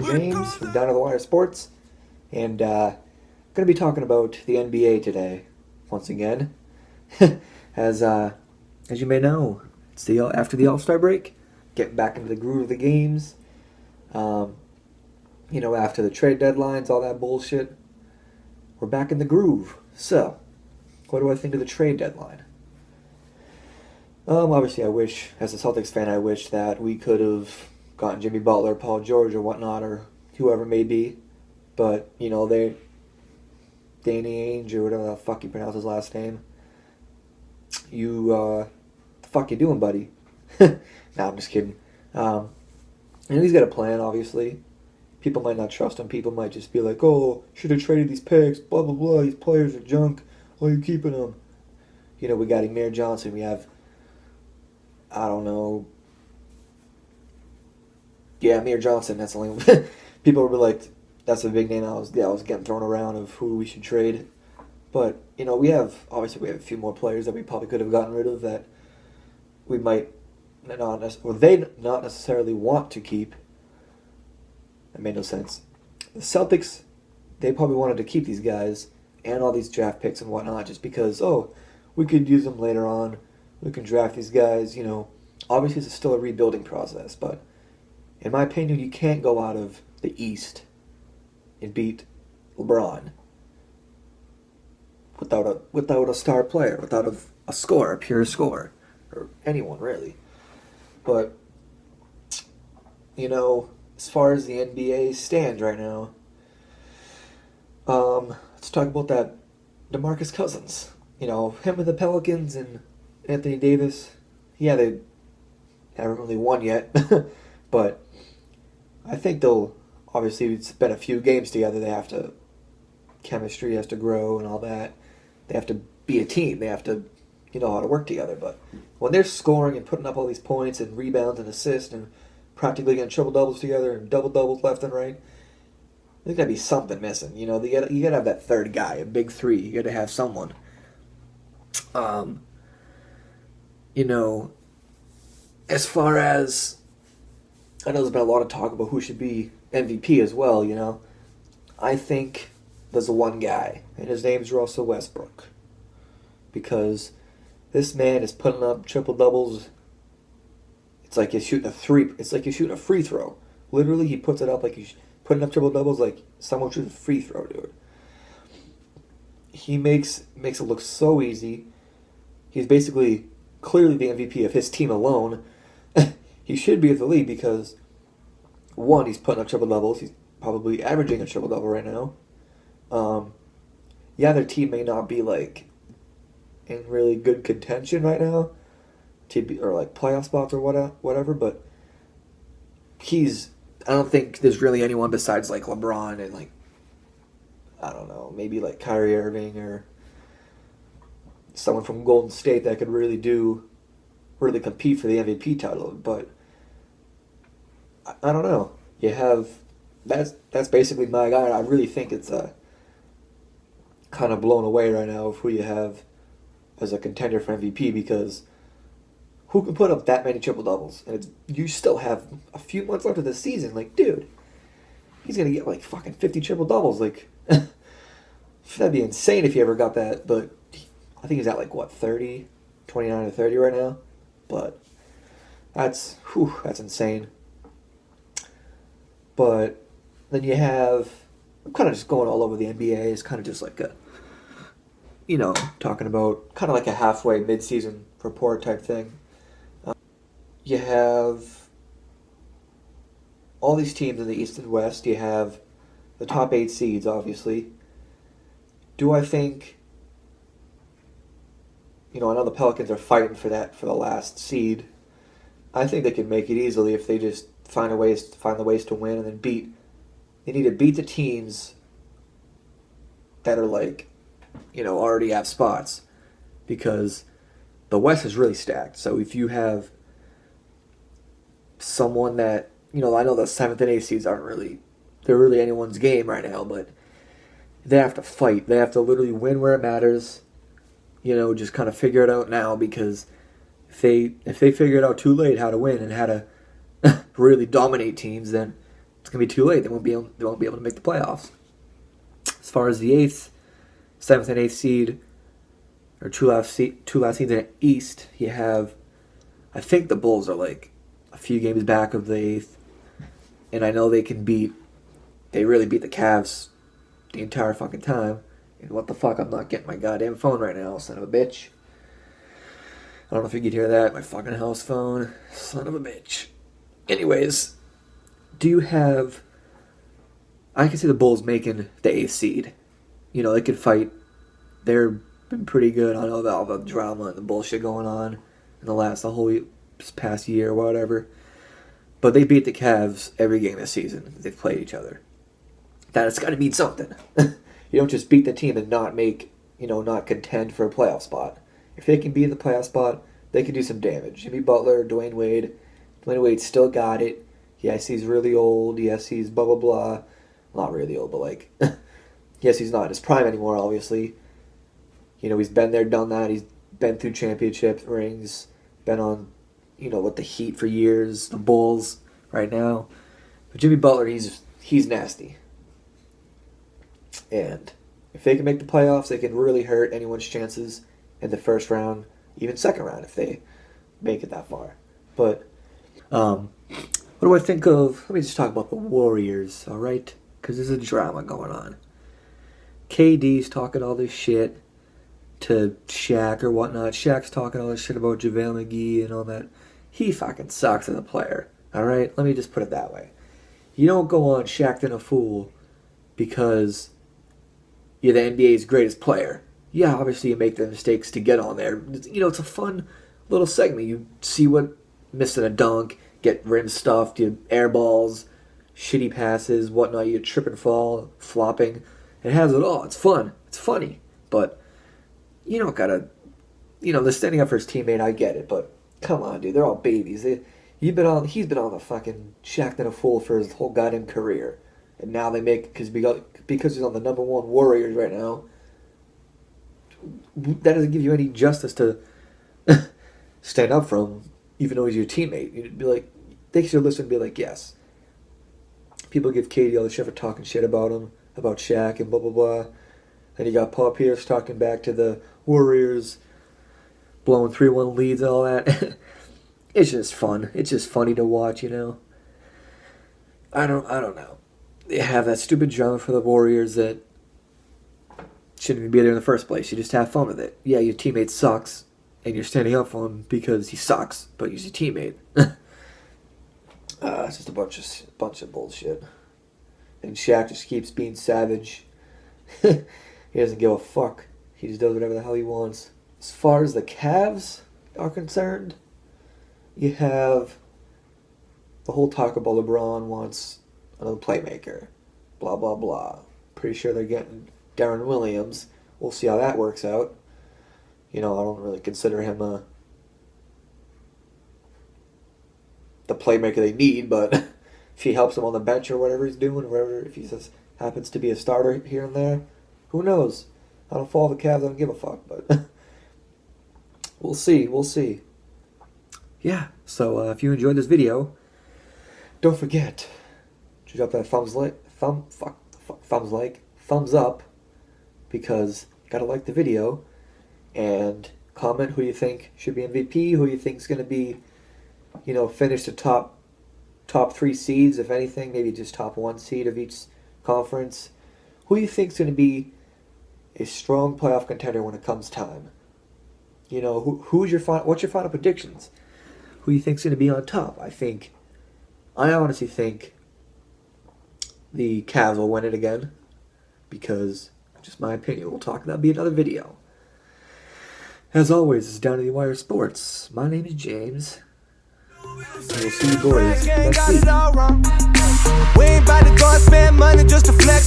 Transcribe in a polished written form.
James from Down to the Wire Sports, and going to be talking about the NBA today, once again. as as you may know, it's after the All-Star break, getting back into the groove of the games. After the trade deadlines, all that bullshit, we're back in the groove. So, what do I think of the trade deadline? Obviously, as a Celtics fan, I wish that we could have gotten Jimmy Butler, Paul George, or whatnot, or whoever it may be. But, Danny Ainge, or whatever the fuck you pronounce his last name, the fuck you doing, buddy? Nah, I'm just kidding. He's got a plan, obviously. People might not trust him. People might just be like, oh, should have traded these picks, blah, blah, blah. These players are junk. Why are you keeping them? We got Amir Johnson. We have, I don't know. Yeah, Amir Johnson. That's the only people were like, that's a big name I was getting thrown around of who we should trade. But, we have a few more players that we probably could have gotten rid of that we might they not necessarily want to keep. That made no sense. The Celtics, they probably wanted to keep these guys and all these draft picks and whatnot just because, we could use them later on. We can draft these guys, Obviously, it's still a rebuilding process, but in my opinion, you can't go out of the East and beat LeBron without a star player, without a scorer, a pure scorer, or anyone really. But, as far as the NBA stands right now, let's talk about that DeMarcus Cousins. Him and the Pelicans and Anthony Davis. Yeah, they haven't really won yet, but I think obviously it's been a few games together. Chemistry has to grow and all that. They have to be a team. They have to, know how to work together. But when they're scoring and putting up all these points and rebounds and assists and practically getting triple doubles together and double doubles left and right, there's gotta be something missing. You gotta have that third guy, a big three. You gotta have someone. As far as I know, there's been a lot of talk about who should be MVP as well. I think there's one guy, and his name's Russell Westbrook, because this man is putting up triple doubles. It's like he's shooting a three. It's like he's shooting a free throw. Literally, he puts it up like he's putting up triple doubles like someone shoots a free throw, dude. He makes it look so easy. He's basically clearly the MVP of his team alone. He should be at the league because, one, he's putting up triple doubles. He's probably averaging a triple double right now. Their team may not be like in really good contention right now, or like playoff spots or whatever. But I don't think there's really anyone besides like LeBron and like, I don't know, maybe like Kyrie Irving or someone from Golden State that could really compete for the MVP title. But I don't know. That's basically my guy. I really think it's kind of blown away right now of who you have as a contender for MVP, because who can put up that many triple doubles? And you still have a few months left of the season. Like, dude, he's gonna get like fucking 50 triple doubles. Like, that'd be insane if he ever got that. But I think he's at like what 29 or 30 right now. But that's insane. But then you have, I'm kind of just going all over the NBA. It's kind of just like talking about kind of like a halfway mid-season report type thing. You have all these teams in the East and West. You have the top 8 seeds, obviously. Do I think, I know the Pelicans are fighting for the last seed. I think they can make it easily if they just find the ways to win and then they need to beat the teams that are like, already have spots, because the West is really stacked. So if you have someone that, I know the 7th and 8th seeds they're really anyone's game right now, but they have to fight. They have to literally win where it matters. Just kind of figure it out now, because if they figure it out too late how to win and how to really dominate teams, then it's gonna be too late. They won't be able to make the playoffs. As far as the 8th, 7th, and 8th seed, or two last seeds in the East, you have, I think the Bulls are like a few games back of the 8th, and I know they really beat the Cavs the entire fucking time. And what the fuck, I'm not getting my goddamn phone right now, son of a bitch. I don't know if you could hear that, my fucking house phone, son of a bitch. Anyways, I can see the Bulls making the 8th seed. You know, they could fight. They've been pretty good. I know all the drama and the bullshit going on in the whole past year or whatever. But they beat the Cavs every game this season. They've played each other. That's got to mean something. You don't just beat the team and not contend for a playoff spot. If they can be in the playoff spot, they can do some damage. Jimmy Butler, Dwayne Wade. Dwayne Wade still got it. Yes, he's really old. Yes, he's blah, blah, blah. Not really old, but like, yes, he's not in his prime anymore, obviously. You know, he's been there, done that. He's been through championship rings. Been on, with the Heat for years. The Bulls right now. But Jimmy Butler, he's nasty. And if they can make the playoffs, they can really hurt anyone's chances in the first round, even second round if they make it that far. But what do I think of? Let me just talk about the Warriors, all right? Because there's a drama going on. KD's talking all this shit to Shaq or whatnot. Shaq's talking all this shit about JaVale McGee and all that. He fucking sucks as a player, all right? Let me just put it that way. You don't go on Shaqtin' a Fool because you're the NBA's greatest player. Yeah, obviously you make the mistakes to get on there. It's a fun little segment. You see what missing a dunk, get rim stuffed, you air balls, shitty passes, whatnot. You trip and fall, flopping. It has it all. It's fun. It's funny. But you don't gotta, the standing up for his teammate, I get it. But come on, dude. They're all babies. He's been on the fucking Shaqtin' a Fool for his whole goddamn career. And now they make, because he's on the number one Warriors right now, that doesn't give you any justice to stand up for him, even though he's your teammate. You'd be like, they should listen and be like, yes. People give KD all the shit for talking shit about him, about Shaq and blah, blah, blah. Then you got Paul Pierce talking back to the Warriors, blowing 3-1 leads and all that. It's just fun. It's just funny to watch, I don't know. They have that stupid drama for the Warriors that shouldn't even be there in the first place. You just have fun with it. Yeah, your teammate sucks, and you're standing up for him because he sucks, but he's your teammate. It's just a bunch of bullshit. And Shaq just keeps being savage. He doesn't give a fuck. He just does whatever the hell he wants. As far as the Cavs are concerned, you have the whole talk about LeBron wants another playmaker. Blah, blah, blah. Pretty sure they're getting Darren Williams. We'll see how that works out. I don't really consider him the playmaker they need, but if he helps them on the bench or whatever he's doing, or if he just happens to be a starter here and there, who knows? I don't follow the Cavs, I don't give a fuck, but we'll see. Yeah, so if you enjoyed this video, don't forget to drop that thumbs up, because you gotta like the video, and comment who you think should be MVP, who you think is gonna be, finish the top 3 seeds, if anything, maybe just top 1 seed of each conference. Who you think is gonna be a strong playoff contender when it comes time? What's your final predictions? Who you think's gonna be on top? I honestly think the Cavs will win it again, because, just my opinion, that'll be another video. As always, this is Down to the Wire Sports. My name is James, and we'll see you boys next week. We ain't about to go and spend money just to flex.